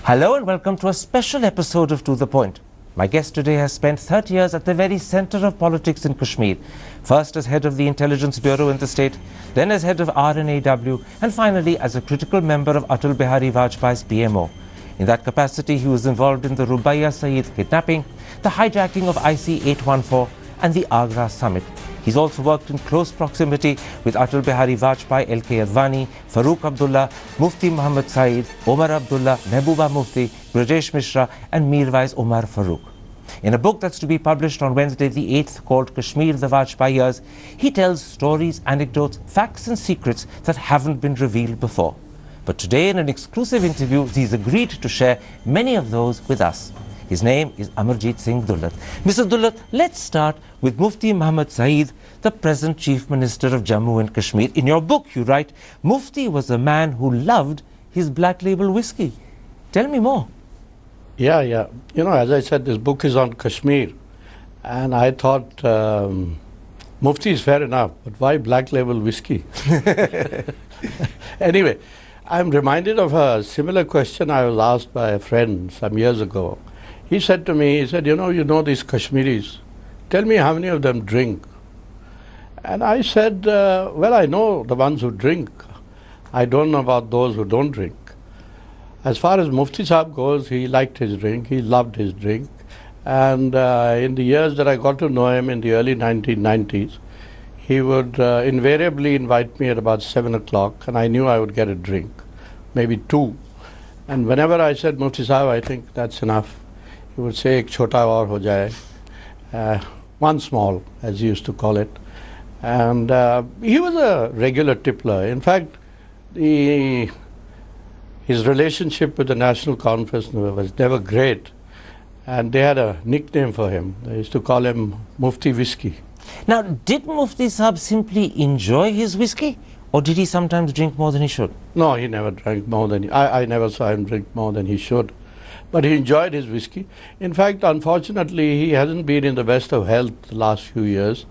Hello and welcome to a special episode of To The Point. My guest today has spent 30 years at the very center of politics in Kashmir. First as head of the Intelligence Bureau in the state, then as head of RNAW, and finally as a critical member of Atal Bihari Vajpayee's PMO. In that capacity, he was involved in the Rubaiya Saeed kidnapping, the hijacking of IC-814 and the Agra summit. He's also worked in close proximity with Atal Bihari Vajpayee, L.K. Advani, Farooq Abdullah, Mufti Muhammad Saeed, Omar Abdullah, Mehbooba Mufti, Brajesh Mishra and Mirwais Omar Farooq. In a book that's to be published on Wednesday the 8th called Kashmir, the Vajpayee Years, he tells stories, anecdotes, facts and secrets that haven't been revealed before. But today in an exclusive interview, he's agreed to share many of those with us. His name is Amarjeet Singh Dullat. Mr. Dullat, let's start with Mufti Muhammad Saeed, the present Chief Minister of Jammu and Kashmir. In your book, you write, Mufti was a man who loved his black label whiskey. Tell me more. Yeah. You know, as I said, this book is on Kashmir. And I thought, Mufti is fair enough, but why black label whiskey? Anyway, I'm reminded of a similar question I was asked by a friend some years ago. He said to me, you know these Kashmiris, tell me how many of them drink. And I said, well, I know the ones who drink. I don't know about those who don't drink. As far as Mufti Sahab goes, he liked his drink, he loved his drink. And in the years that I got to know him in the early 1990s, he would invariably invite me at about 7 o'clock, and I knew I would get a drink, maybe two. And whenever I said, Mufti Sahab, I think that's enough, he would say, ek chota aur ho jaye, one small, as he used to call it. And he was a regular tippler. In fact, his relationship with the National Conference was never great. And they had a nickname for him. They used to call him Mufti Whiskey. Now, did Mufti Sahab simply enjoy his whiskey, or did he sometimes drink more than he should? No, he never drank more than I never saw him drink more than he should. But he enjoyed his whiskey. In fact, unfortunately, he hasn't been in the best of health the last few years.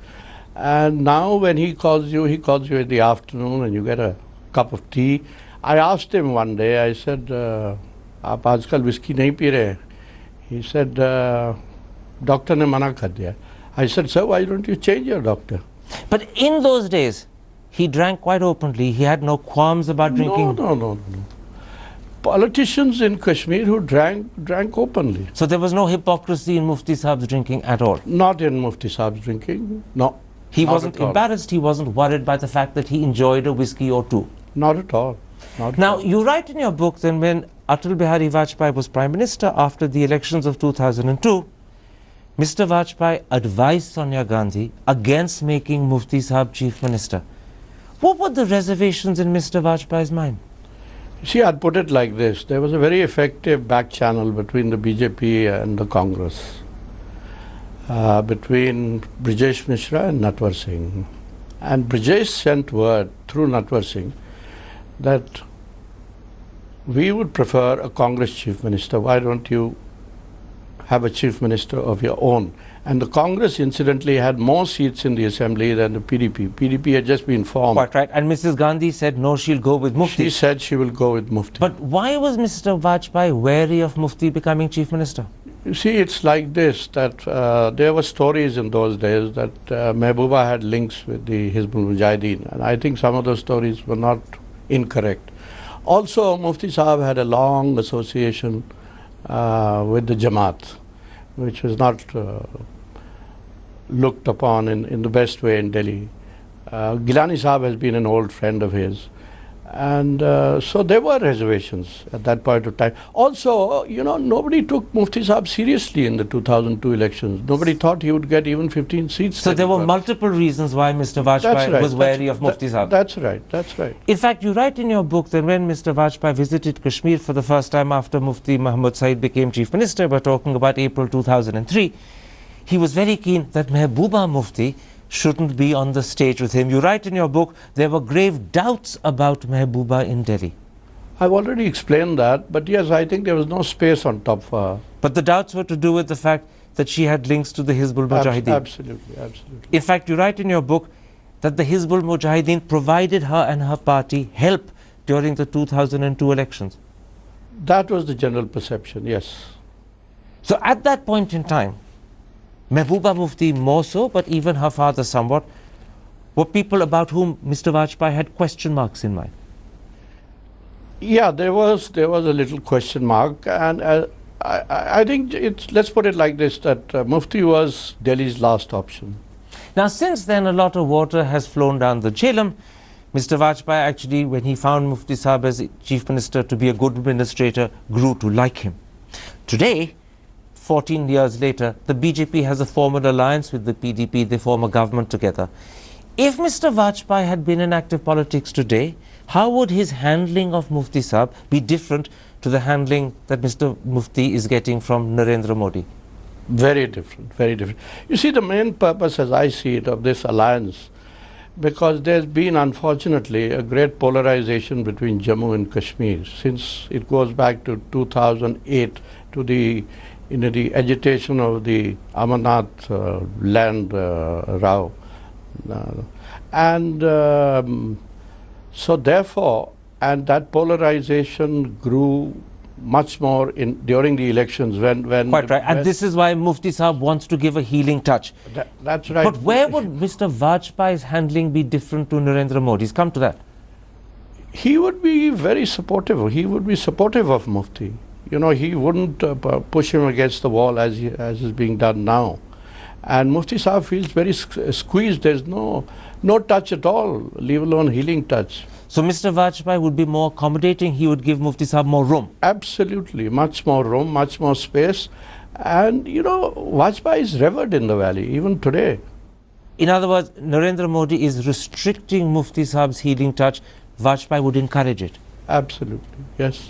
And now when he calls you in the afternoon and you get a cup of tea. I asked him one day, I said, "Aap aajkal whiskey nahi pee rahe?" He said, "Doctor ne mana kar diya." I said, "Sir, why don't you change your doctor?" But in those days, he drank quite openly. He had no qualms about drinking. No. Politicians in Kashmir who drank openly. So there was no hypocrisy in Mufti Sahab's drinking at all? Not in Mufti Sahab's drinking, no. He wasn't embarrassed, he wasn't worried by the fact that he enjoyed a whiskey or two? Not at all. Now, you write in your book that when Atal Bihari Vajpayee was Prime Minister after the elections of 2002, Mr. Vajpayee advised Sonia Gandhi against making Mufti Sahab Chief Minister. What were the reservations in Mr. Vajpayee's mind? See, I'd put it like this. There was a very effective back channel between the BJP and the Congress, between Brajesh Mishra and Natwar Singh. And Brajesh sent word through Natwar Singh that we would prefer a Congress Chief Minister. Why don't you have a Chief Minister of your own? And the Congress, incidentally, had more seats in the Assembly than the PDP. PDP had just been formed. Quite right. And Mrs. Gandhi said, no, she'll go with Mufti. She said she will go with Mufti. But why was Mr. Vajpayee wary of Mufti becoming Chief Minister? You see, it's like this, that there were stories in those days that Mehbooba had links with the Hizbul Mujahideen. And I think some of those stories were not incorrect. Also, Mufti Sahab had a long association with the Jamaat, which was not looked upon in the best way in Delhi. Gilani Sahab has been an old friend of his. And so there were reservations at that point of time. Also, nobody took Mufti Sahab seriously in the 2002 elections. Nobody thought he would get even 15 seats. So there were multiple reasons why Mr. Vajpayee was wary of Mufti Sahab. That's right. In fact, you write in your book that when Mr. Vajpayee visited Kashmir for the first time after Mufti Muhammad Saeed became Chief Minister, we're talking about April 2003, he was very keen that Mehbooba Mufti shouldn't be on the stage with him. You write in your book, there were grave doubts about Mehbooba in Delhi. I've already explained that, but yes, I think there was no space on top for her. But the doubts were to do with the fact that she had links to the Hizbul Mujahideen. Absolutely. In fact, you write in your book that the Hizbul Mujahideen provided her and her party help during the 2002 elections. That was the general perception, yes. So at that point in time, Mehbooba Mufti more so, but even her father somewhat, were people about whom Mr. Vajpayee had question marks in mind. Yeah, there was a little question mark, and I think let's put it like this, that Mufti was Delhi's last option. Now, since then, a lot of water has flown down the Jhelum. Mr. Vajpayee actually, when he found Mufti Sahib as Chief Minister to be a good administrator, grew to like him. Today, 14 years later, the BJP has a formal alliance with the PDP. They form a government together. If Mr. Vajpayee had been in active politics today, how would his handling of Mufti Sahib be different to the handling that Mr. Mufti is getting from Narendra Modi? Very different, very different. You see, the main purpose, as I see it, of this alliance, because there's been, unfortunately, a great polarization between Jammu and Kashmir since it goes back to 2008 to the agitation of the Amarnath land row. So therefore, and that polarization grew much more during the elections when Quite right. And this is why Mufti Sahib wants to give a healing touch. That's right. But where would Mr. Vajpayee's handling be different to Narendra Modi's? Come to that. He would be very supportive. He would be supportive of Mufti. You know, he wouldn't push him against the wall as is being done now. And Mufti Sahib feels very squeezed. There's no touch at all, leave alone healing touch. So Mr. Vajpayee would be more accommodating. He would give Mufti Sahib more room. Absolutely, much more room, much more space. And you know, Vajpayee is revered in the valley, even today. In other words, Narendra Modi is restricting Mufti Sahib's healing touch. Vajpayee would encourage it. Absolutely, yes.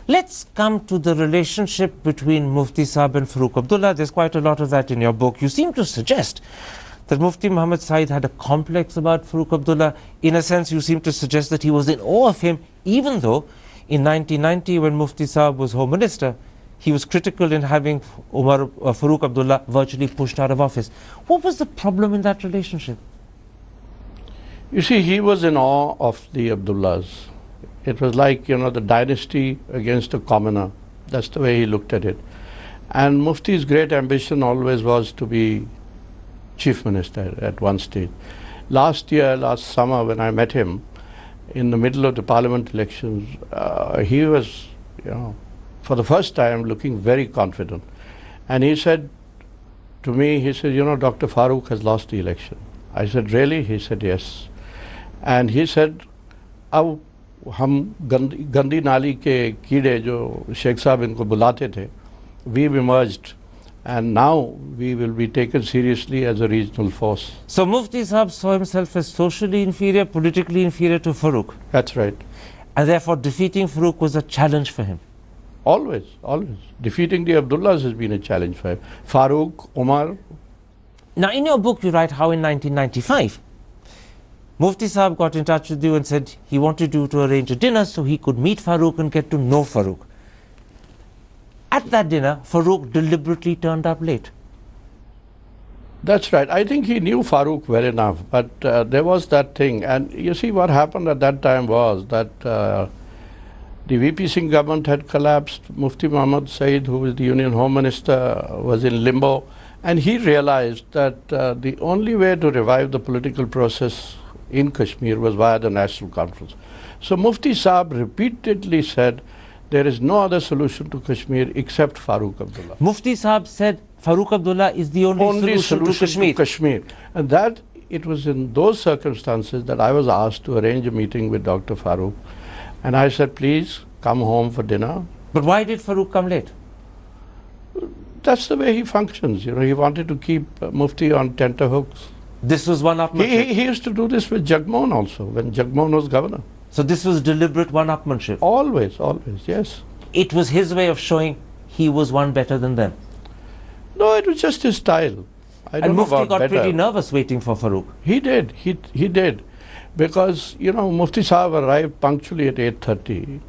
Let's come to the relationship between Mufti Sahib and Farooq Abdullah. There's quite a lot of that in your book. You seem to suggest that Mufti Muhammad Saeed had a complex about Farooq Abdullah. In a sense, you seem to suggest that he was in awe of him, even though in 1990, when Mufti Sahib was Home Minister, he was critical in having Farooq Abdullah virtually pushed out of office. What was the problem in that relationship? You see, he was in awe of the Abdullahs. It was like, you know, the dynasty against a commoner. That's the way he looked at it. And Mufti's great ambition always was to be Chief Minister at one stage. Last summer, when I met him in the middle of the Parliament elections, he was, you know, for the first time looking very confident. And he said to me, he said, you know, Dr. Farooq has lost the election. I said, really? He said, yes. And he said, अब हम गंदी नाली के कीड़े जो शेख साहब इनको बुलाते थे, we've emerged. And now we will be taken seriously as a regional force. So Mufti Sahib saw himself as socially inferior, politically inferior to Farooq. That's right. And therefore defeating Farooq was a challenge for him. Always, always. Defeating the Abdullahs has been a challenge for him. Farooq, Umar. Now in your book you write how in 1995, Mufti Sahib got in touch with you and said he wanted you to arrange a dinner so he could meet Farooq and get to know Farooq. At that dinner, Farooq deliberately turned up late. That's right. I think he knew Farooq well enough, but there was that thing. And you see, what happened at that time was that the VP Singh government had collapsed. Mufti Muhammad Saeed, who was the Union Home Minister, was in limbo. And he realized that the only way to revive the political process in Kashmir was via the National Conference. So Mufti Sahib repeatedly said, there is no other solution to Kashmir except Farooq Abdullah. Mufti Sahib said Farooq Abdullah is the only solution to Kashmir. And that it was in those circumstances that I was asked to arrange a meeting with Dr. Farooq. And I said, please come home for dinner. But why did Farooq come late? That's the way he functions. You know, he wanted to keep Mufti on tenterhooks. This was one-upmanship. He used to do this with Jagmohan also, when Jagmohan was governor. So this was deliberate one-upmanship. Always, always, yes. It was his way of showing he was one better than them. No, it was just his style. I don't know about Mufti got better. pretty nervous waiting for Farooq. He did. He did. Because, you know, Mufti Sahib arrived punctually at 8:30.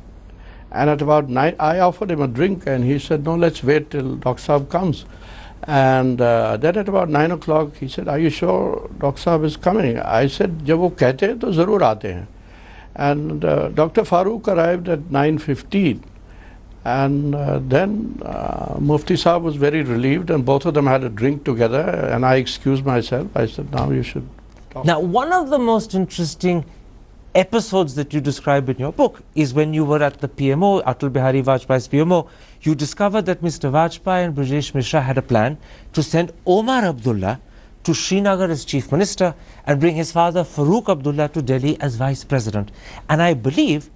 And at about 9, I offered him a drink and he said, no, let's wait till Dr. Sahib comes. And then at about 9 o'clock, he said, are you sure Dr. Sahib is coming? I said, जब वो कहते हैं तो ज़रूर आते हैं. And Dr. Farooq arrived at 9:15. And then Mufti Saab was very relieved, and both of them had a drink together, and I excused myself. I said, now you should talk. Now, one of the most interesting episodes that you describe in your book is when you were at the PMO, Atal Bihari Vajpayee's PMO. You discovered that Mr. Vajpayee and Brajesh Mishra had a plan to send Omar Abdullah to Srinagar as Chief Minister and bring his father Farooq Abdullah to Delhi as Vice President. And I believe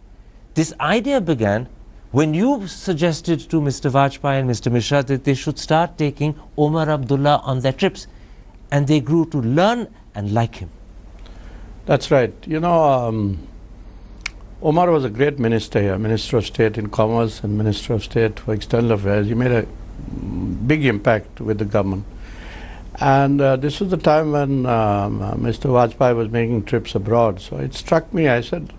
this idea began when you suggested to Mr. Vajpayee and Mr. Mishra that they should start taking Omar Abdullah on their trips. And they grew to learn and like him. That's right. You know, Omar was a great minister here, Minister of State in Commerce and Minister of State for External Affairs. He made a big impact with the government. And this was the time when Mr. Vajpayee was making trips abroad. So it struck me, I said,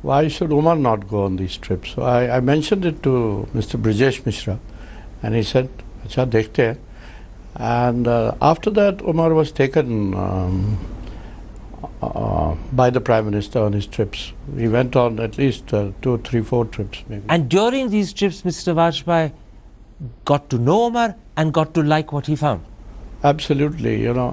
why should Omar not go on these trips? So I mentioned it to Mr. Brajesh Mishra, and he said, "Acha, dekhte hain." And after that, Omar was taken by the Prime Minister on his trips. He went on at least 2, 3, 4 trips maybe. And during these trips, Mr. Vajpayee got to know Omar and got to like what he found. Absolutely, you know,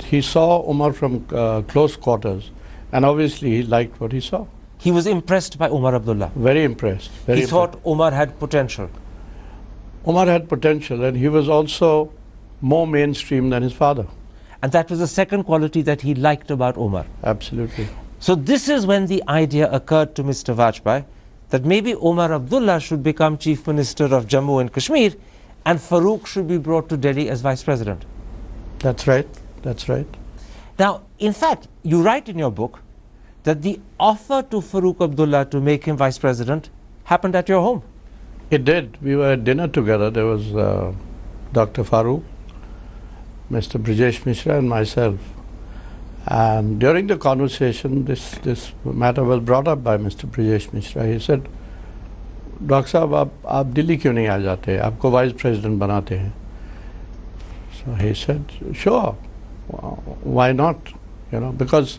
he saw Omar from close quarters, and obviously he liked what he saw. He was impressed by Omar Abdullah. Very impressed. Very He thought Omar had potential. Omar had potential, and he was also more mainstream than his father. And that was the second quality that he liked about Omar. Absolutely. So this is when the idea occurred to Mr. Vajpayee that maybe Omar Abdullah should become Chief Minister of Jammu and Kashmir and Farooq should be brought to Delhi as Vice President. That's right. That's right. Now, in fact, you write in your book that the offer to Farooq Abdullah to make him Vice President happened at your home. It did. We were at dinner together. There was Dr. Farooq, Mr. Brajesh Mishra and myself. And during the conversation, this matter was brought up by Mr. Brajesh Mishra. He said, "Dr. Saab, आप दिल्ली क्यों नहीं आ जाते? आपको Vice President बनाते हैं." So he said, "Sure, why not?" You know, because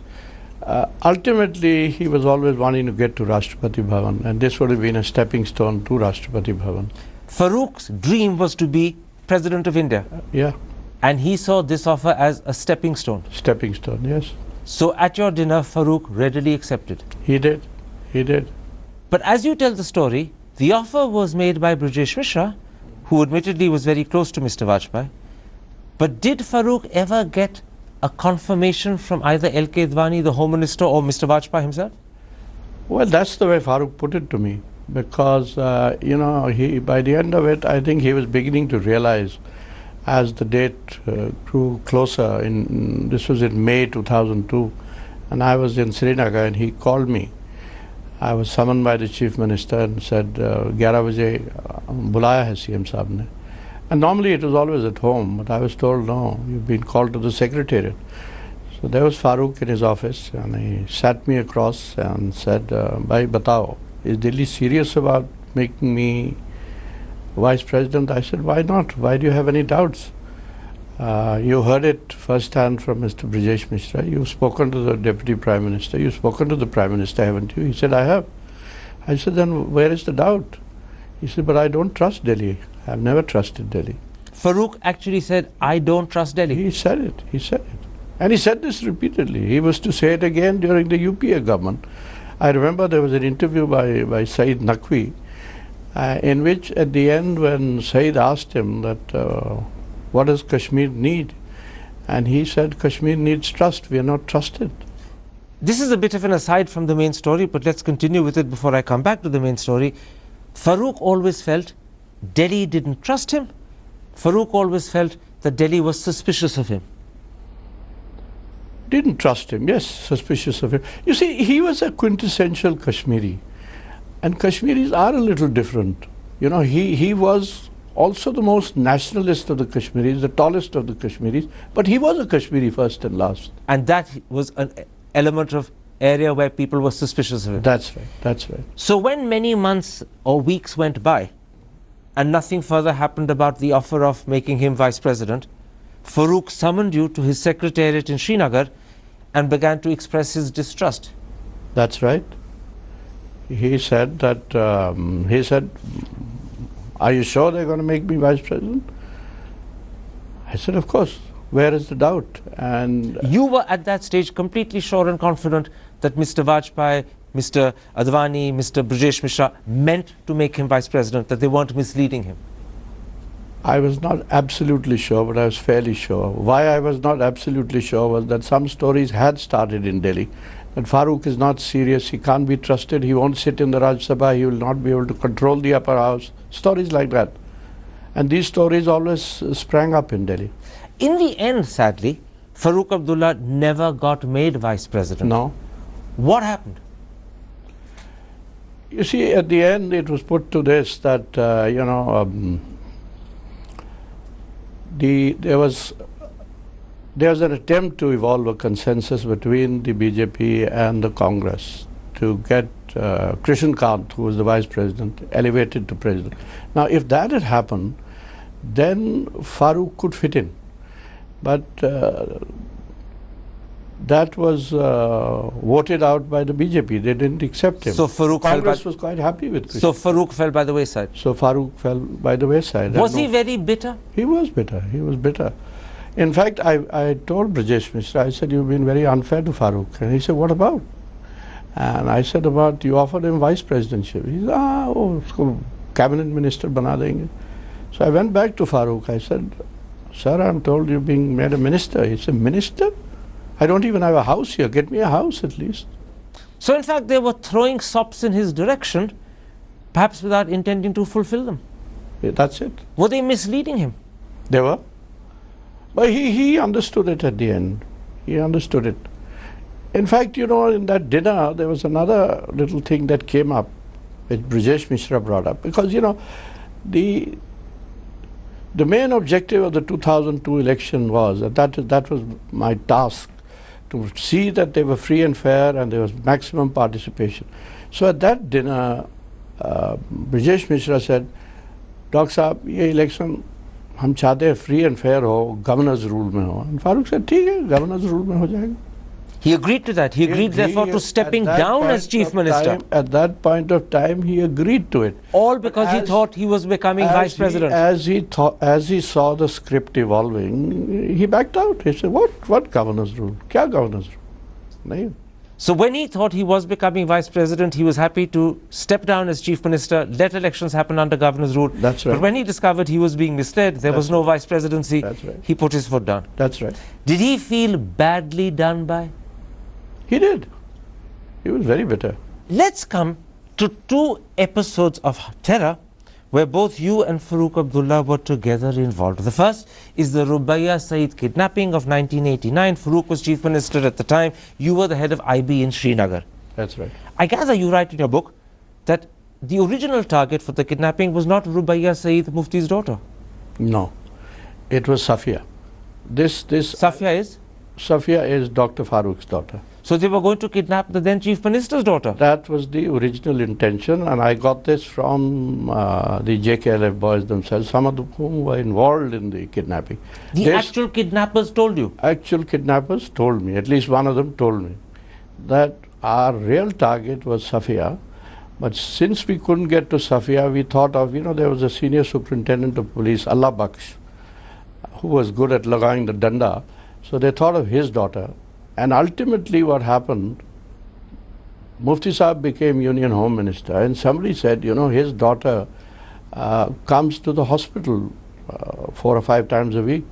ultimately he was always wanting to get to Rashtrapati Bhavan, and this would have been a stepping stone to Rashtrapati Bhavan. Farooq's dream was to be President of India. Yeah. And he saw this offer as a stepping stone. Stepping stone, yes. So at your dinner, Farooq readily accepted. He did. He did. But as you tell the story, the offer was made by Brajesh Mishra, who admittedly was very close to Mr. Vajpayee. But did Farooq ever get a confirmation from either L.K. Advani, the Home Minister, or Mr. Vajpayee himself? Well, that's the way Farooq put it to me. Because, you know, by the end of it, I think he was beginning to realize as the date grew closer. This was in May 2002, and I was in Srinagar, and he called me. I was summoned by the Chief Minister and said, 11 baje bulaya hai CM Saab ne. And normally it was always at home, but I was told, no, you've been called to the Secretariat. So there was Farooq in his office, and he sat me across and said, "Bhai, batao, is Delhi serious about making me Vice President?" I said, "Why not? Why do you have any doubts? You heard it firsthand from Mr. Brajesh Mishra. You've spoken to the Deputy Prime Minister. You've spoken to the Prime Minister, haven't you?" He said, "I have." I said, "Then where is the doubt?" He said, "But I don't trust Delhi. I've never trusted Delhi." Farooq actually said, "I don't trust Delhi." He said it. He said it. And he said this repeatedly. He was to say it again during the UPA government. I remember there was an interview by Saeed Naqvi, in which at the end when Saeed asked him that what does Kashmir need, and he said, "Kashmir needs trust. We are not trusted." This is a bit of an aside from the main story, but let's continue with it before I come back to the main story. Farooq always felt Delhi didn't trust him. Farooq always felt that Delhi was suspicious of him. Didn't trust him, yes, suspicious of him. You see, he was a quintessential Kashmiri, and Kashmiris are a little different. You know, he was also the most nationalist of the Kashmiris, the tallest of the Kashmiris, but he was a Kashmiri first and last. And that was an element of area where people were suspicious of him. That's right, that's right. So when many months or weeks went by and nothing further happened about the offer of making him Vice President, Farooq summoned you to his secretariat in Srinagar and began to express his distrust. That's right. He said that, Are you sure they're going to make me vice president? I said, of course. Where is the doubt? And You were at that stage completely sure and confident that Mr. Vajpayee, Mr. Advani, Mr. Brajesh Mishra meant to make him vice president, that they weren't misleading him. I was not absolutely sure, but I was fairly sure. Why I was not absolutely sure was that some stories had started in Delhi. That Farooq is not serious, he can't be trusted, he won't sit in the Rajya Sabha, he will not be able to control the upper house. Stories like that. And these stories always sprang up in Delhi. In the end, sadly, Farooq Abdullah never got made vice president. No. What happened? You see, at the end it was put to this that, there was an attempt to evolve a consensus between the BJP and the Congress to get Krishan Kant, who was the vice president, elevated to president. Now, if that had happened, then Farooq could fit in. But that was voted out by the BJP. They didn't accept him. So Farooq Congress was quite happy with Krishan. So Farooq fell by the wayside. So Farooq fell by the wayside. Was he very bitter? He was bitter. He was bitter. In fact, I told Brajesh Mishra, I said, you've been very unfair to Farooq. And he said, what about? And I said, about you offered him vice presidentship. He said, usko cabinet minister bana denge. So I went back to Farooq. I said, sir, I'm told you're being made a minister. He said, minister? I don't even have a house here. Get me a house at least. So in fact, they were throwing sops in his direction, perhaps without intending to fulfill them. Yeah, that's it. Were they misleading him? They were. But he understood it at the end. He understood it. In fact, in that dinner, there was another little thing that came up, which Brajesh Mishra brought up. Because, the main objective of the 2002 election was, that was my task, to see that they were free and fair and there was maximum participation. So at that dinner, Brajesh Mishra said, Dr. Saab, ye election, हम चाहते हैं free and fair हो, governor's rule में हो. And Farooq said, ठीक है, governor's rule में हो जाएगा. He agreed to that. He agreed, therefore, to stepping down as chief minister. At that point of time, he agreed to it. All because he thought he was becoming vice president. As he saw the script evolving, he backed out. He said, what governor's rule? Kya governor's rule? Nahin. So when he thought he was becoming vice president, he was happy to step down as chief minister, let elections happen under governor's rule. That's right. But when he discovered he was being misled, there was no vice presidency, he put his foot down. That's right. Did he feel badly done by? He did. He was very bitter. Let's come to two episodes of terror where both you and Farooq Abdullah were together involved. The first is the Rubaiyah Saeed kidnapping of 1989. Farooq was chief minister at the time. You were the head of IB in Srinagar. That's right. I gather you write in your book that the original target for the kidnapping was not Rubaiyah Saeed, Mufti's daughter. No. It was Safia. Safia is? Safia is Dr. Farooq's daughter. So they were going to kidnap the then chief minister's daughter. That was the original intention, and I got this from the JKLF boys themselves, some of whom were involved in the kidnapping. The actual kidnappers told you? Actual kidnappers told me, at least one of them told me, that our real target was Safia. But since we couldn't get to Safia, we thought of, there was a senior superintendent of police, Allah Baksh, who was good at lagaing the danda. So they thought of his daughter. And ultimately what happened, Mufti Saab became Union Home Minister, and somebody said, his daughter comes to the hospital 4 or 5 times a week.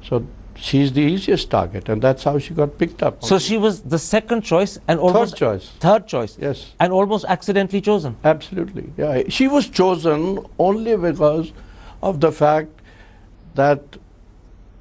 So she's the easiest target, and that's how she got picked up. So she was the second choice and almost... Third choice. Third choice. Yes. And almost accidentally chosen. Absolutely. Yeah. She was chosen only because of the fact that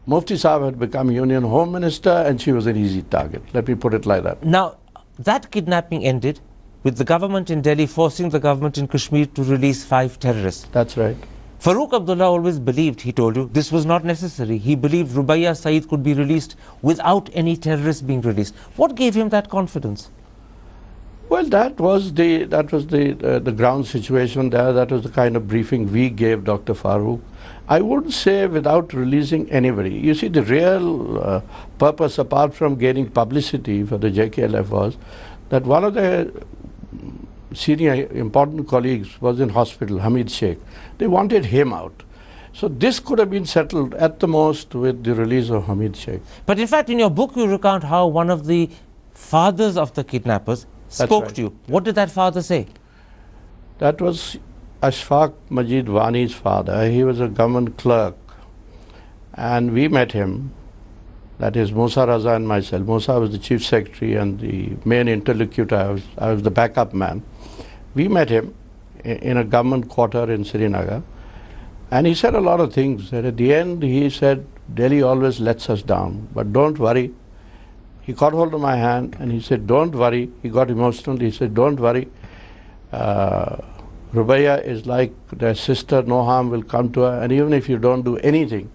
Mufti Saab had become Union Home Minister and she was an easy target. Let me put it like that. Now, that kidnapping ended with the government in Delhi forcing the government in Kashmir to release 5 terrorists. That's right. Farooq Abdullah always believed, he told you, this was not necessary. He believed Rubaiyah Saeed could be released without any terrorists being released. What gave him that confidence? Well, that was the ground situation there. That was the kind of briefing we gave Dr. Farooq. I wouldn't say without releasing anybody. You see, the real purpose, apart from gaining publicity for the JKLF, was that one of the senior important colleagues was in hospital, Hamid Sheikh. They wanted him out. So this could have been settled at the most with the release of Hamid Sheikh. But in fact, in your book, you recount how one of the fathers of the kidnappers spoke right. to you. What did that father say? That was Ashfaq Majid Wani's father. He was a government clerk. And we met him, that is Musa Raza and myself. Musa was the chief secretary and the main interlocutor. I was the backup man. We met him in a government quarter in Srinagar. And he said a lot of things. And at the end, he said, Delhi always lets us down, but don't worry. He caught hold of my hand and he said, don't worry. He got emotional. He said, don't worry. Rubaiya is like their sister, no harm will come to her. And even if you don't do anything,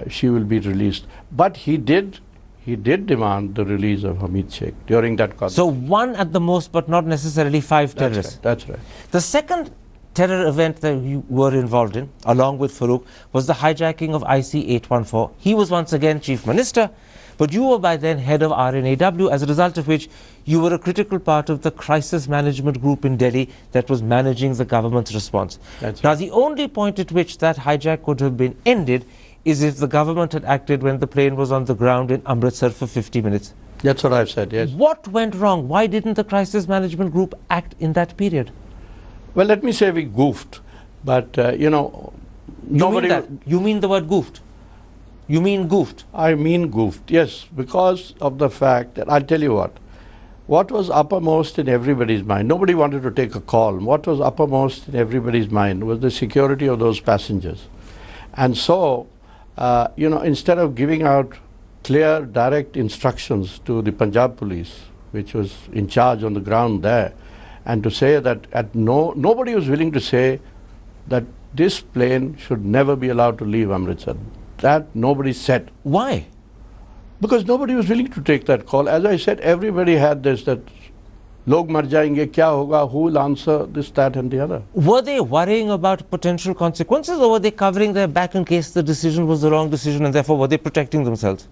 she will be released. But he did demand the release of Hamid Sheikh during that conversation. So one at the most, but not necessarily five terrorists. That's right. The second terror event that you were involved in, along with Farooq, was the hijacking of IC-814. He was once again chief minister, but you were by then head of RNAW, as a result of which you were a critical part of the crisis management group in Delhi that was managing the government's response. That's now, right. the only point at which that hijack could have been ended is if the government had acted when the plane was on the ground in Amritsar for 50 minutes. That's what I've said, yes. What went wrong? Why didn't the crisis management group act in that period? Well, let me say we goofed, but nobody. You mean the word goofed? You mean goofed? I mean goofed, yes, because of the fact that, I'll tell you what was uppermost in everybody's mind, nobody wanted to take a call. What was uppermost in everybody's mind was the security of those passengers. And so, instead of giving out clear, direct instructions to the Punjab police, which was in charge on the ground there, and to say that nobody was willing to say that this plane should never be allowed to leave Amritsar. That nobody said. Why? Because nobody was willing to take that call. As I said, everybody had this, that log mar jayenge, kya hoga, who will answer, this, that and the other. Were they worrying about potential consequences, or were they covering their back in case the decision was the wrong decision, and therefore were they protecting themselves?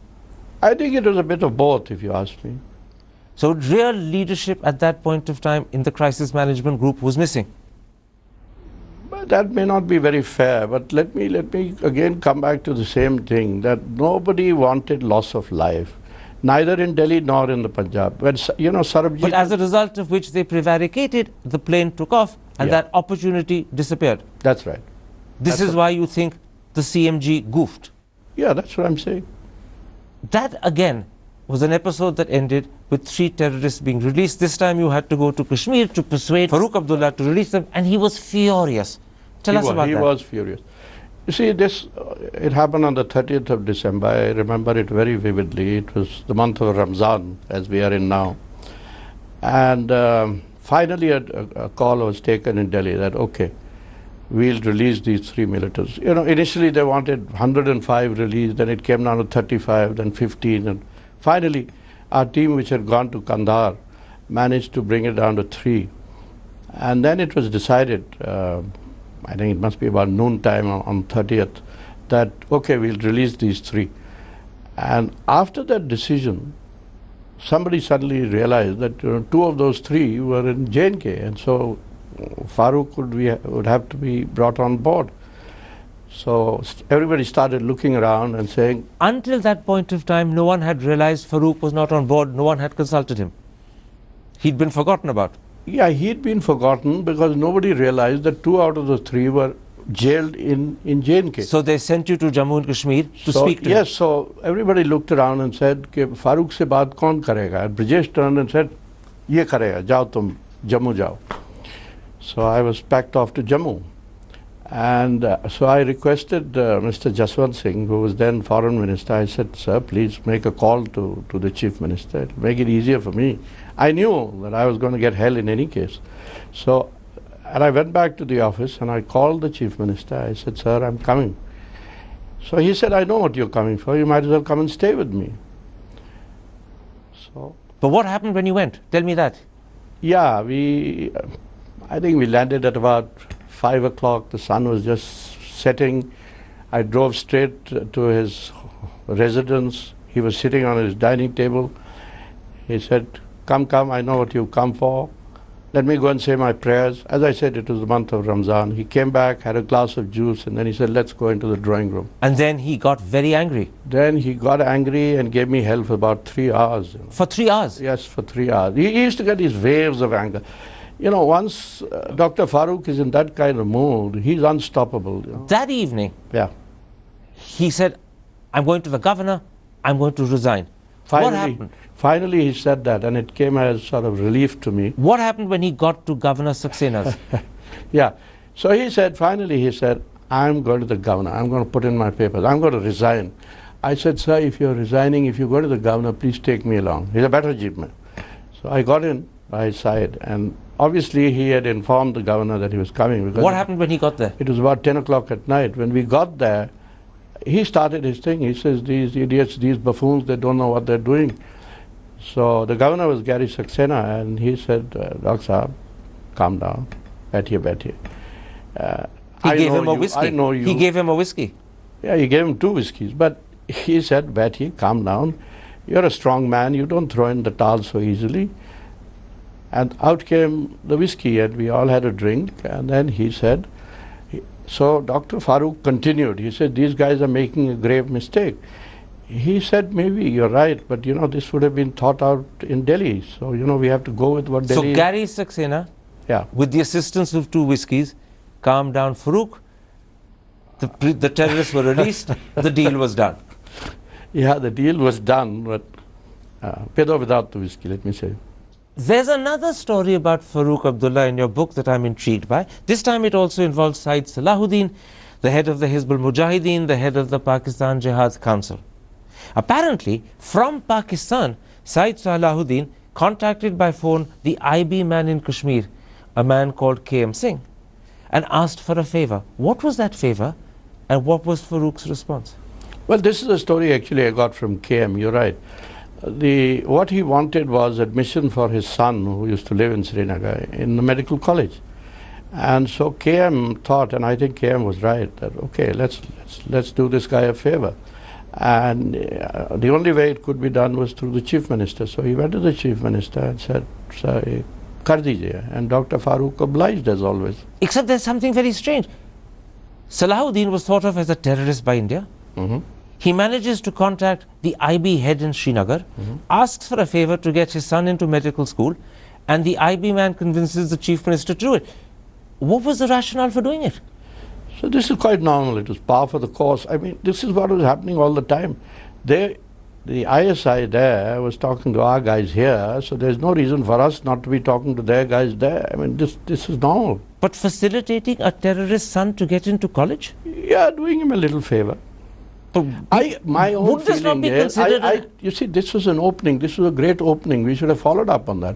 I think it was a bit of both, if you ask me. So real leadership at that point of time in the crisis management group was missing. But that may not be very fair, but let me again come back to the same thing, that nobody wanted loss of life, neither in Delhi nor in the Punjab. When, Sarabjit... But as a result of which they prevaricated, the plane took off, and that opportunity disappeared. That's right. This is why you think the CMG goofed. Yeah, that's what I'm saying. That, again, was an episode that ended with 3 terrorists being released. This time you had to go to Kashmir to persuade Farooq Abdullah to release them, and he was furious. Tell us about that. He was furious. You see, it happened on the 30th of December. I remember it very vividly. It was the month of Ramzan, as we are in now. And finally a call was taken in Delhi that, okay, we'll release these 3 militants. Initially they wanted 105 released, then it came down to 35, then 15, and finally our team, which had gone to Kandahar, managed to bring it down to 3. And then it was decided, I think it must be about noon time on 30th, that okay, we'll release these 3. And after that decision, somebody suddenly realized that 2 of those 3 were in J&K, and so Farooq would have to be brought on board. So everybody started looking around and saying... Until that point of time, no one had realized Farooq was not on board, no one had consulted him. He'd been forgotten about. Yeah, he'd been forgotten because nobody realized that 2 out of the 3 were jailed in J&K. So they sent you to Jammu and Kashmir to speak to him? Yes, so everybody looked around and said, Farooq se baat kaun karega? And Brajesh turned and said, ye karega, jao tum, Jammu jao. So I was packed off to Jammu. And so I requested Mr. Jaswant Singh, who was then foreign minister. I said, sir, please make a call to the chief minister. It'll make it easier for me. I knew that I was going to get hell in any case. So, and I went back to the office and I called the chief minister. I said, sir, I'm coming. So he said, I know what you're coming for. You might as well come and stay with me. So. But what happened when you went? Tell me that. Yeah, I think we landed at about 5 o'clock. The sun was just setting. I drove straight to his residence. He was sitting on his dining table. He said, come, I know what you've come for. let me go and say my prayers. As I said, it was the month of Ramzan. He came back, had a glass of juice, and then he said, let's go into the drawing room. And then he got very angry. Then he got angry and gave me hell for about 3 hours. You know. For 3 hours? Yes, for 3 hours. He used to get these waves of anger. You know, once Dr. Farooq is in that kind of mood, he's unstoppable. You know. That evening, Yeah. he said, I'm going to the governor, I'm going to resign. What happened? Finally, he said that, and it came as sort of relief to me. What happened when he got to Governor Saxena's? Yeah. So he said, finally, he said, I'm going to the governor. I'm going to put in my papers. I'm going to resign. I said, sir, if you're resigning, if you go to the governor, please take me along. He's a better chief man. So I got in by his side, and obviously he had informed the governor that he was coming. Because What happened when he got there? it was about 10 o'clock at night. When we got there, he started his thing. He says, these idiots, these buffoons, they don't know what they're doing. So the governor was Gary Saxena, and he said, Dr. Saab, calm down, baithiye. He gave him a whiskey. I know you. He gave him a whiskey. Yeah, he gave him 2 whiskeys, but he said, baithiye, calm down. You're a strong man, you don't throw in the towel so easily. And out came the whiskey, and we all had a drink, and then he said, so Dr. Farooq continued. He said, these guys are making a grave mistake. He said, maybe you're right, but you know, this would have been thought out in Delhi. So, you know, we have to go with what Delhi... So Gary Saxena, yeah. with the assistance of 2 whiskies, calmed down Farooq. The terrorists were released. The deal was done. Yeah, the deal was done, but with or without the whiskey, let me say. There's another story about Farooq Abdullah in your book that I'm intrigued by. This time it also involves Syed Salahuddin, the head of the Hizbul Mujahideen, the head of the Pakistan Jihad Council. Apparently, from Pakistan, Syed Salahuddin contacted by phone the IB man in Kashmir, a man called KM Singh, and asked for a favor. What was that favor, and what was Farooq's response? Well, this is a story actually I got from KM, you're right. What he wanted was admission for his son, who used to live in Srinagar, in the medical college. And so KM thought, and I think KM was right, that okay, let's do this guy a favor. And the only way it could be done was through the chief minister. So he went to the chief minister and said, kar dijiye. And Dr. Farooq obliged as always. Except there's something very strange. Salahuddin was thought of as a terrorist by India. He manages to contact the IB head in Srinagar, asks for a favor to get his son into medical school, and the IB man convinces the chief minister to do it. What was the rationale for doing it? So this is quite normal. It was par for the course. I mean, this is what was happening all the time. The ISI there was talking to our guys here, so there's no reason for us not to be talking to their guys there. I mean, this is normal. But facilitating a terrorist son to get into college? Yeah, doing him a little favor. My own would this not feeling be is, considered you see, this was an opening. This was a great opening. We should have followed up on that.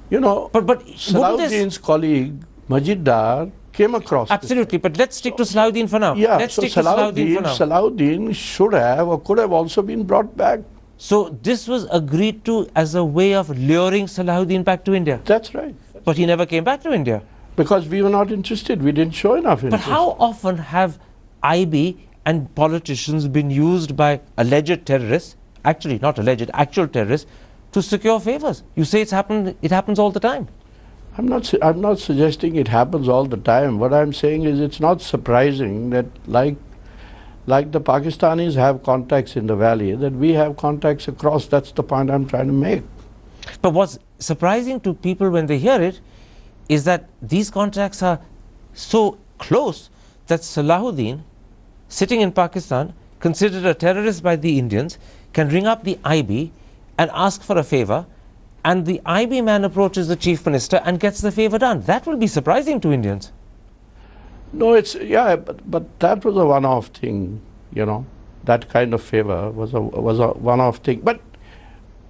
You know, but Salahuddin's colleague, Majid Dar, came across absolutely, but let's stick to Salahuddin for now. Yeah, let's so stick to Salahuddin for now. Salahuddin should have or could have also been brought back. So this was agreed to as a way of luring Salahuddin back to India. That's right. But he never came back to India. Because we were not interested. We didn't show enough interest. But how often have IB and politicians been used by alleged terrorists, actually not alleged, actual terrorists, to secure favors? You say it happens all the time. I'm not suggesting it happens all the time. What I'm saying is it's not surprising that like the Pakistanis have contacts in the valley, that we have contacts across. That's the point I'm trying to make. But what's surprising to people when they hear it is that these contacts are so close that Salahuddin, sitting in Pakistan, considered a terrorist by the Indians, can ring up the IB and ask for a favor, and the IB man approaches the chief minister and gets the favor done. That will be surprising to Indians. No, but that was a one-off thing, you know. That kind of favor was a one-off thing. But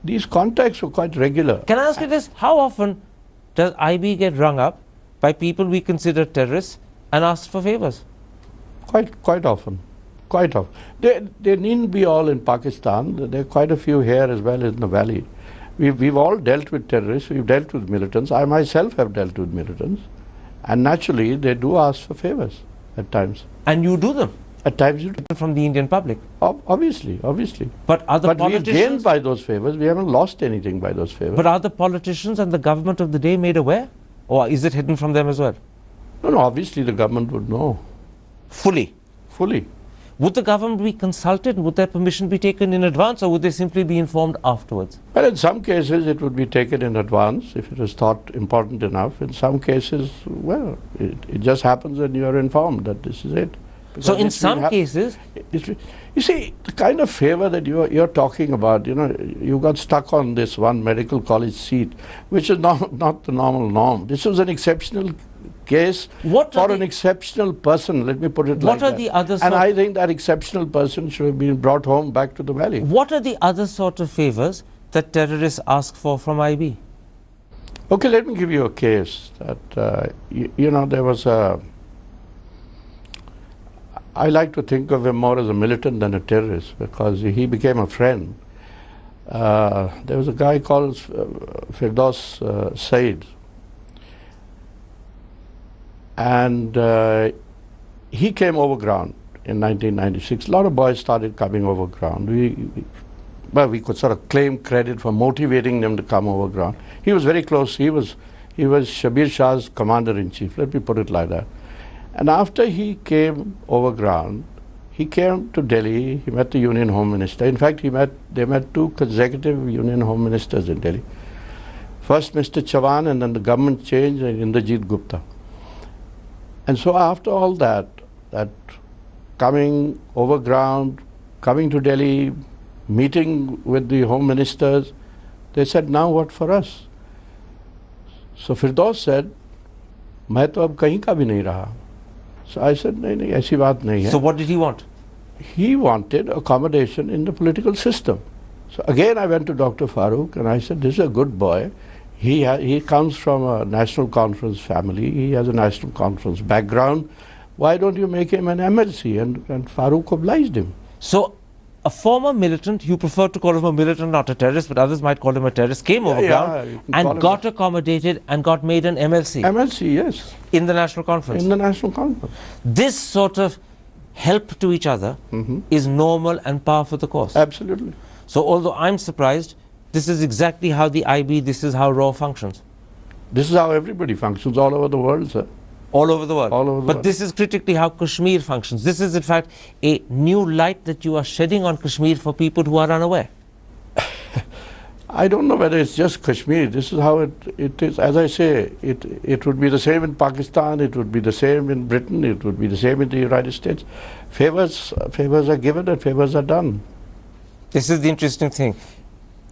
these contacts were quite regular. Can I ask you this? How often does IB get rung up by people we consider terrorists and asked for favors? Quite often. Quite often. They needn't be all in Pakistan. There are quite a few here as well as in the valley. We've all dealt with terrorists. We've dealt with militants. I myself have dealt with militants. And naturally, they do ask for favors at times. And you do them? At times you do. From the Indian public? Obviously. But are the politicians... we've gained by those favors. We haven't lost anything by those favors. But are the politicians and the government of the day made aware? Or is it hidden from them as well? No, obviously the government would know Fully. fully. Would the government be consulted? Would their permission be taken in advance, or would they simply be informed afterwards? Well, in some cases it would be taken in advance if it was thought important enough. In some cases, well, it just happens and you are informed that this is it. So Because in it's been some cases, you see, the kind of favor that you're talking about, you got stuck on this one medical college seat, which is not the normal norm. This was an exceptional case for an exceptional person, let me put it like that. What are the other And I think that exceptional person should have been brought home back to the valley. What are the other sort of favors that terrorists ask for from IB? Okay, let me give you a case that, there was I like to think of him more as a militant than a terrorist because he became a friend. There was a guy called Firdaus Said. And he came overground in 1996. A lot of boys started coming overground. We could sort of claim credit for motivating them to come overground. He was very close. He was Shabir Shah's commander-in-chief, let me put it like that. And after he came overground, he came to Delhi, he met the Union Home Minister. In fact, they met two consecutive Union Home Ministers in Delhi. First Mr. Chavan, and then the government changed, and Indrajit Gupta. And so after all that coming overground, coming to Delhi, meeting with the Home Ministers, they said, now what for us? So Firdaus said, मैं तो अब कहीं का भी नहीं रहा. So I said, नहीं, ऐसी बात नहीं है. So what did he want? He wanted accommodation in the political system. So again I went to Dr. Farooq and I said, this is a good boy. He comes from a national conference family. He has a national conference background. Why don't you make him an MLC? And Farooq obliged him. So a former militant, you prefer to call him a militant, not a terrorist, but others might call him a terrorist, came overground and got accommodated and got made an MLC. MLC, yes. In the National Conference. In the National Conference. This sort of help to each other is normal and par for the course. Absolutely. So although I'm surprised, this is exactly how the IB, this is how RAW functions. This is how everybody functions all over the world, sir. All over the world. All over the but world. This is critically how Kashmir functions. This is in fact a new light that you are shedding on Kashmir for people who are unaware. I don't know whether it's just Kashmir. This is how it is. As I say, it would be the same in Pakistan, it would be the same in Britain, it would be the same in the United States. Favors are given and favors are done. This is the interesting thing.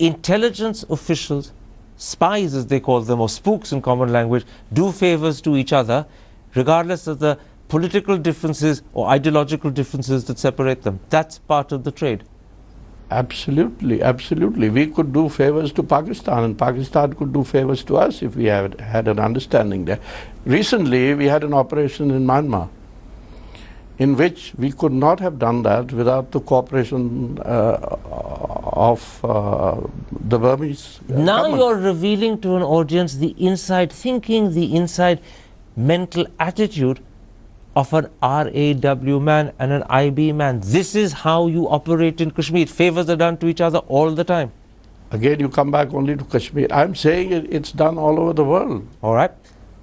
Intelligence officials, spies as they call them, or spooks in common language, do favors to each other regardless of the political differences or ideological differences that separate them. That's part of the trade. Absolutely, absolutely. We could do favors to Pakistan and Pakistan could do favors to us if we had an understanding there. Recently, we had an operation in Myanmar in which we could not have done that without the cooperation of the Burmese Now government. you're revealing to an audience the inside thinking, the inside mental attitude of an RAW man and an IB man. This is how you operate in Kashmir. Favors are done to each other all the time. Again, you come back only to Kashmir. I'm saying it's done all over the world. All right.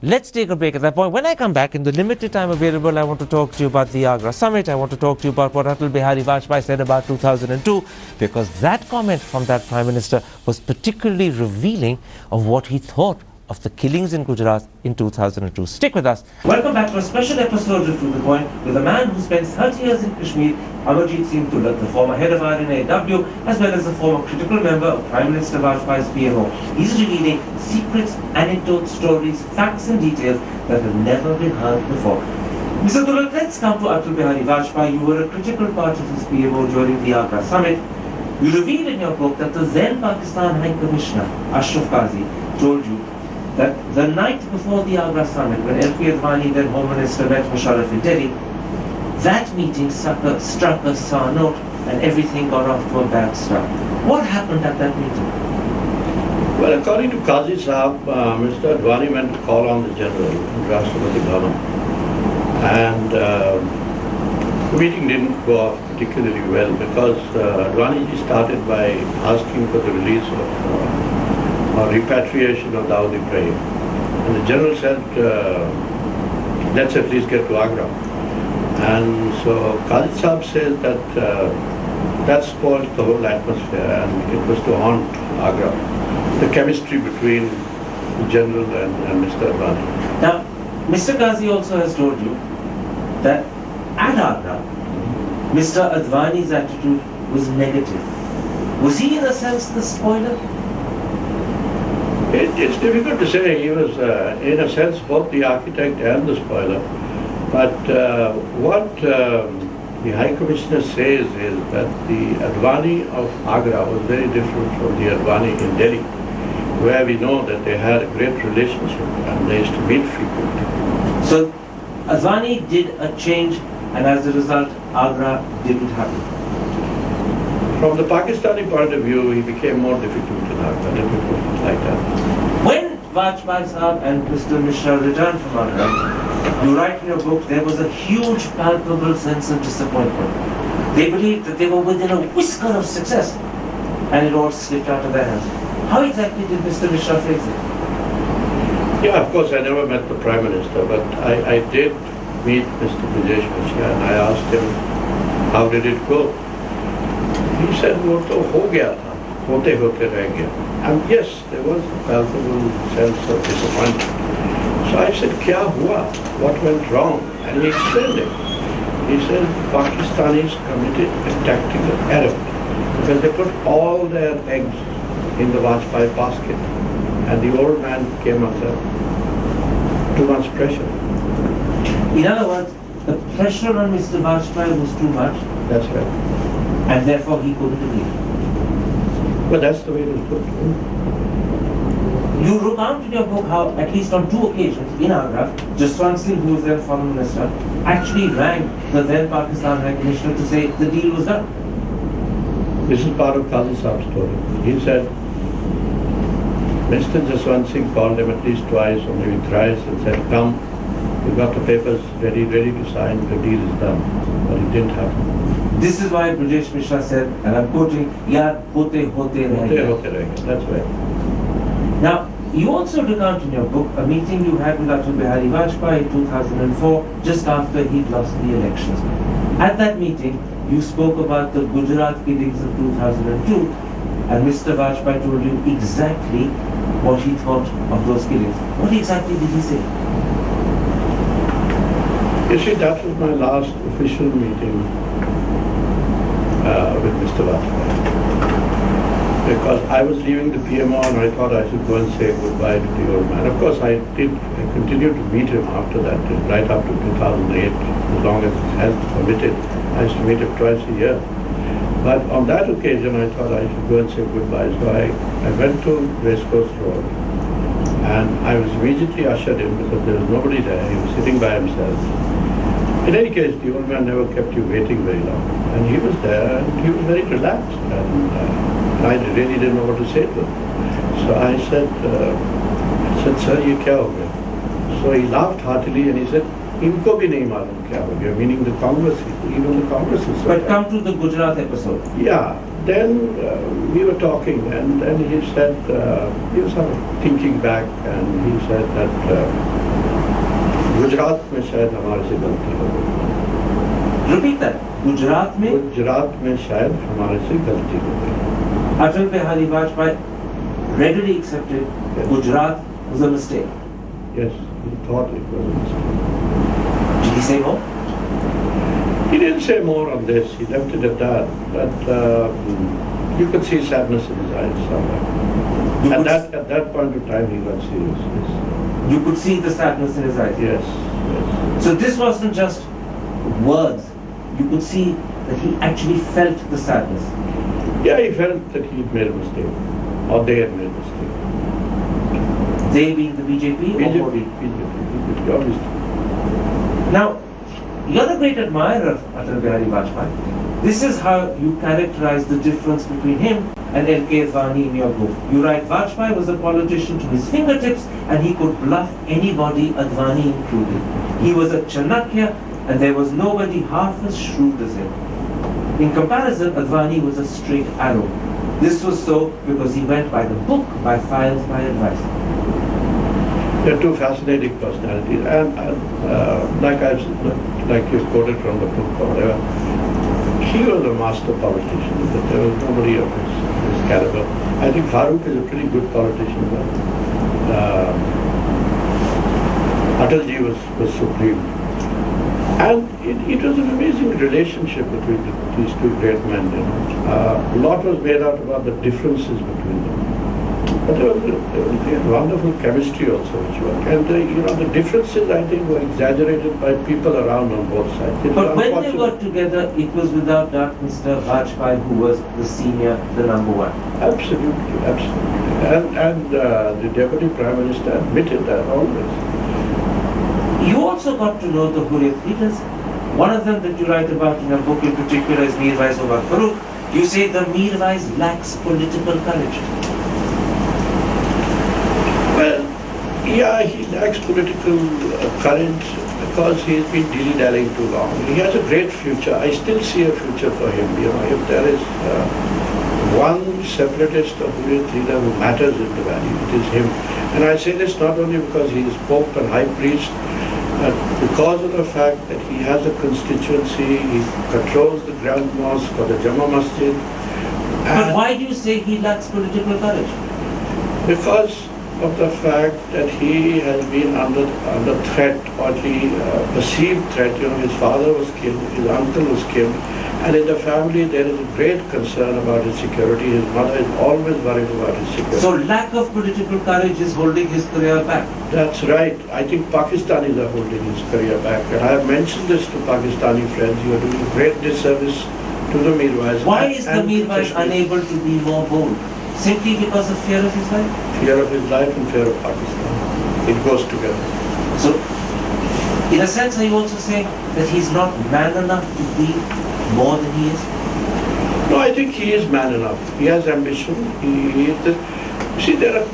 Let's take a break at that point. When I come back, in the limited time available, I want to talk to you about the Agra Summit. I want to talk to you about what Atal Bihari Vajpayee said about 2002, because that comment from that Prime Minister was particularly revealing of what he thought of the killings in Gujarat in 2002. Stick with us. Welcome back to a special episode of To The Point with a man who spent 30 years in Kashmir, Amarjit Singh Tulak, the former head of RNAW, as well as the former critical member of Prime Minister Vajpayee's PMO. He's revealing secrets, anecdotes, stories, facts and details that have never been heard before. Mr. Tulak, let's come to Atal Bihari Vajpayee. You were a critical part of his PMO during the Agra Summit. You revealed in your book that the then Pakistan High Commissioner, Ashraf Qazi, told you that the night before the Agra Summit, when LP Advani, then Home Minister, met Musharraf in Delhi, that meeting struck a sour note and everything got off to a bad start. What happened at that meeting? Well, according to Qazi Sahab, Mr. Advani went to call on the General, Rashtrapati Bhavan, and the meeting didn't go off particularly well because Advani ji started by asking for the release of or repatriation of Dawood Ibrahim. And the general said, let's at least get to Agra. And so Khalid Saab says that spoiled the whole atmosphere, and it was to haunt Agra. The chemistry between the general and Mr. Advani. Now, Mr. Ghazi also has told you that at Agra, Mr. Advani's attitude was negative. Was he in a sense the spoiler? It's difficult to say. He was, in a sense, both the architect and the spoiler. But what the High Commissioner says is that the Advani of Agra was very different from the Advani in Delhi, where we know that they had a great relationship and they used to meet frequently. So Advani did a change, and as a result, Agra didn't happen. From the Pakistani point of view, he became more difficult in Agra. Let me put it like that. When Vajpayee Saab and Mr. Mishra returned from Agra, you write in your book there was a huge palpable sense of disappointment. They believed that they were within a whisker of success, and it all slipped out of their hands. How exactly did Mr. Mishra face it? Yeah, of course, I never met the Prime Minister, but I did meet Mr. Brajesh Mishra, and I asked him, how did it go? He said, वो तो हो गया था, होते होते रह गया. And yes, there was a palpable sense of disappointment. So I said, क्या हुआ? What went wrong? And he explained it. He said, Pakistanis committed a tactical error because they put all their eggs in the Vajpayee basket, and the old man came under too much pressure. In other words, the pressure on Mr. Vajpayee was too much. That's right. And therefore he couldn't leave. But that's the way it was put. You recount in your book how, at least on 2 occasions in Agra, Jaswant Singh, who was then Foreign Minister, actually rang the then Pakistan High Commissioner to say the deal was done. This is part of Khalid Saab's story. He said, Mr. Jaswant Singh called him at least twice or maybe thrice and said, come, we've got the papers ready to sign, the deal is done. But it didn't happen. This is why Brajesh Mishra said, and I'm quoting, Yaar hote reh gaya. That's right. Now, you also recount in your book a meeting you had with Atal Bihari Vajpayee in 2004, just after he'd lost the elections. At that meeting, you spoke about the Gujarat killings of 2002, and Mr. Vajpayee told you exactly what he thought of those killings. What exactly did he say? You see, that was my last official meeting with Mr. Vajpayee. Because I was leaving the PMO and I thought I should go and say goodbye to the old man. Of course, I continued to meet him after that, right up to 2008, as long as health permitted. I used to meet him twice a year. But on that occasion, I thought I should go and say goodbye. So I went to Racecourse Road, and I was immediately ushered in because there was nobody there. He was sitting by himself. In any case, the old man never kept you waiting very long. And he was there, and he was very relaxed. And I really didn't know what to say to him. So I said, sir, ye kya ho gaya? So he laughed heartily and he said, Inko bhi nahi malum kya ho gaya, meaning the Congress, even the Congress is so But bad. come to the Gujarat episode. Yeah, then we were talking, and then he said, he was sort of thinking back, and he said that Gujarat में शायद हमारे से गलती हो गई. Repeat that. Gujarat mein Gujarat में शायद हमारे से गलती हो गई. Atal Bihari Vajpayee readily accepted Gujarat was a mistake. Yes, he thought it was a mistake. Did he say more? He didn't say more on this. He left it at that. But you could see sadness in his eyes somewhere. At that point of time, he got serious. Yes. You could see the sadness in his eyes. Yes. So this wasn't just words. You could see that he actually felt the sadness. Yeah, he felt that he'd made a mistake, or they had made a mistake. They being the BJP or Modi? BJP, obviously. Now, you're a great admirer of Atal Bihari Vajpayee. This is how you characterize the difference between him and L.K. Advani in your book. You write, Vajpayee was a politician to his fingertips and he could bluff anybody, Advani included. He was a Chanakya and there was nobody half as shrewd as him. In comparison, Advani was a straight arrow. This was so because he went by the book, by files, by advice. They're two fascinating personalities, and like you quoted from the book or whatever, he was a master politician, but there was nobody of his caliber. I think Farooq is a pretty good politician, but Atalji was supreme. And it was an amazing relationship between these two great men. You know. A lot was made out about the differences between them. But there was a wonderful chemistry also which worked. And the differences, I think, were exaggerated by people around on both sides. But when they were together, it was without doubt Mr. Vajpayee who was the senior, the number one. Absolutely, absolutely. And the Deputy Prime Minister admitted that always. You also got to know the Hurriyat leaders. One of them that you write about in a book in particular is Mirwais Umar Farooq. You say the Mirwais lacks political courage. Well, yeah, he lacks political courage because he's been dilly-dallying too long. He has a great future. I still see a future for him. You know, if there is one separatist or Hurriyat leader who matters in the valley, it is him. And I say this not only because he is Pope and High Priest, but because of the fact that he has a constituency, he controls the Grand Mosque or the Jama Masjid. But why do you say he lacks political courage? Because of the fact that he has been under threat, or at least perceived threat. You know, his father was killed, his uncle was killed, and in the family there is a great concern about his security. His mother is always worried about his security. So lack of political courage is holding his career back. That's right. I think Pakistanis are holding his career back. And I have mentioned this to Pakistani friends. You are doing a great disservice to the Mirwais. Why is the Mirwais unable to be more bold? Simply because of fear of his life? Fear of his life and fear of Pakistan. It goes together. So, in a sense, are you also saying that he's not man enough to be more than he is? No, I think he is man enough. He has ambition. He is see, there are,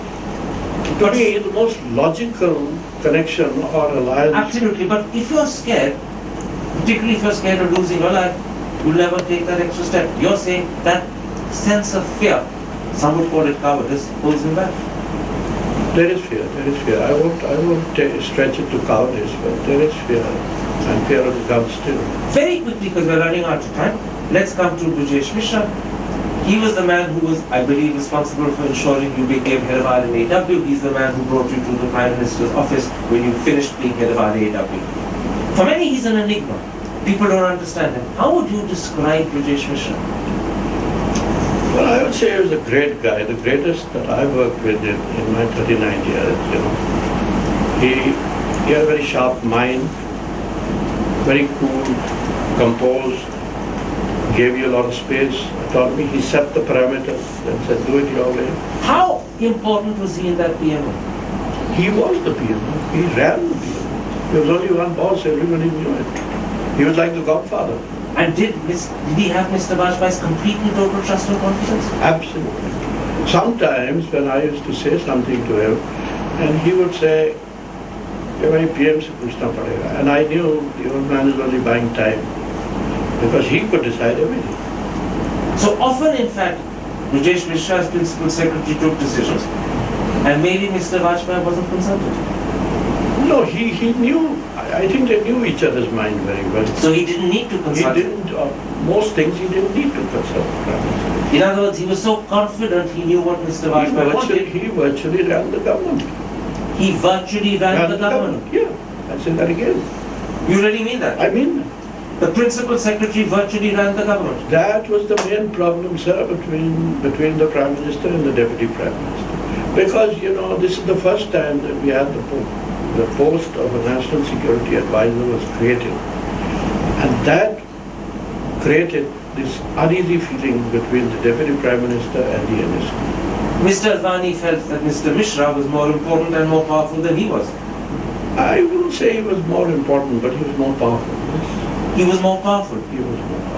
to me, the most logical connection or alliance. Absolutely, but if you're scared, particularly if you're scared of losing your life, you'll never take that extra step. You're saying that sense of fear, some would call it cowardice, pulls him back. There is fear, there is fear. I won't stretch it to cowardice, but there is fear. And fear of the gun still. Very quickly, because we're running out of time, let's come to Brajesh Mishra. He was the man who was, I believe, responsible for ensuring you became head of RNAW. He's the man who brought you to the Prime Minister's office when you finished being head of RNAW. For many, he's an enigma. People don't understand him. How would you describe Brajesh Mishra? Well, I would say he was a great guy, the greatest that I've worked with in my 39 years. You know, he had a very sharp mind, very cool, composed, gave you a lot of space, autonomy. He set the parameters and said, do it your way. How important was he in that PMO? He was the PMO. He ran the PMO. There was only one boss, everybody knew it. He was like the godfather. And did he have Mr. Vajpayee's complete and total trust and confidence? Absolutely. Sometimes when I used to say something to him, and he would say, PM se puchna padega. And I knew the old man is only buying time, because he could decide everything. So often, in fact, Brajesh Mishra as Principal Secretary took decisions, and maybe Mr. Vajpayee wasn't consulted. No, he knew. I think they knew each other's mind very well. So he didn't need to consult. He didn't. Most things he didn't need to consult. In other words, he was so confident he knew what Mr. Vajpayee wanted. He virtually ran the government. He virtually ran the government. Yeah, I say that again. You really mean that? I mean that. The Principal Secretary virtually ran the government. That was the main problem, sir, between the Prime Minister and the Deputy Prime Minister. Because, you know, this is the first time that we had the post of a National Security Advisor was created. And that created this uneasy feeling between the Deputy Prime Minister and the NSC. Mr. Advani felt that Mr. Mishra was more important and more powerful than he was. I wouldn't say he was more important, but he was more powerful. He was more powerful. He was more powerful.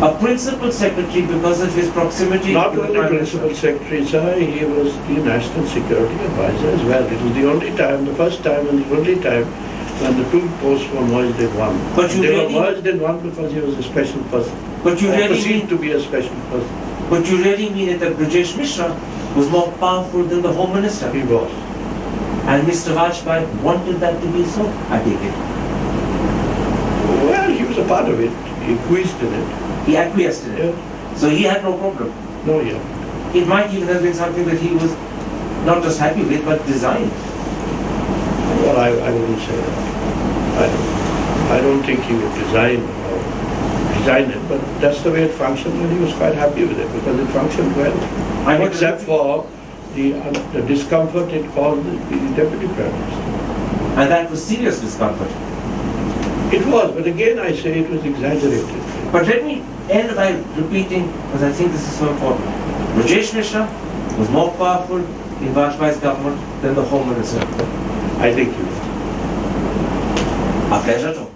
A Principal Secretary because of his proximity Not to the only Prime Principal Minister. Secretary, sir, he was the National Security Advisor as well. It was the only time, the first time and the only time when the two posts were merged in one. But you they really, were merged in one because he was a special person. But you really perceived mean, to be a special person. but you really mean that Brajesh Mishra was more powerful than the Home Minister? He was. And Mr. Vajpayee wanted that to be so, I take it. Well, he was a part of it. He acquiesced in it. He acquiesced in it. Yeah. So he had no problem. No, yeah. It might even have been something that he was not just happy with, but designed. Well, I wouldn't say that. I don't think he would design it, but that's the way it functioned, and he was quite happy with it because it functioned well. Except for the discomfort it caused the Deputy Prime Minister. And that was serious discomfort. It was, but again I say it was exaggerated. But let me end by repeating, because I think this is so important. Rajesh Mishra was more powerful in Vajpayee's government than the Home Minister. I think he was. A pleasure to